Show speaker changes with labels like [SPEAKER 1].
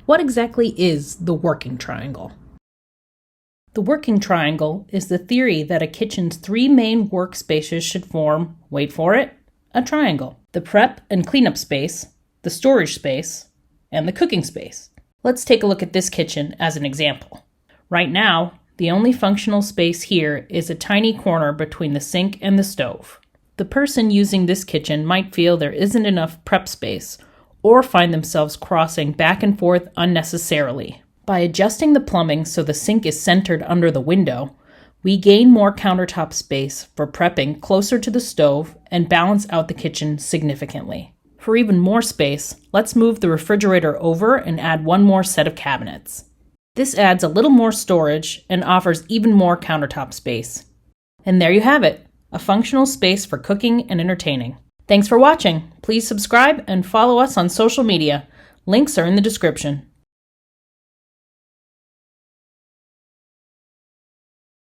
[SPEAKER 1] What exactly is the working triangle? The working triangle is the theory that a kitchen's three main workspaces should form, wait for it, a triangle. The prep and cleanup space, the storage space, and the cooking space. Let's take a look at this kitchen as an example. Right now, the only functional space here is a tiny corner between the sink and the stove. The person using this kitchen might feel there isn't enough prep space or find themselves crossing back and forth unnecessarily. By adjusting the plumbing so the sink is centered under the window, we gain more countertop space for prepping closer to the stove and balance out the kitchen significantly. For even more space, let's move the refrigerator over and add one more set of cabinets. This adds a little more storage and offers even more countertop space. And there you have it, a functional space for cooking and entertaining. Thanks for watching. Please subscribe and follow us on social media. Links are in the description.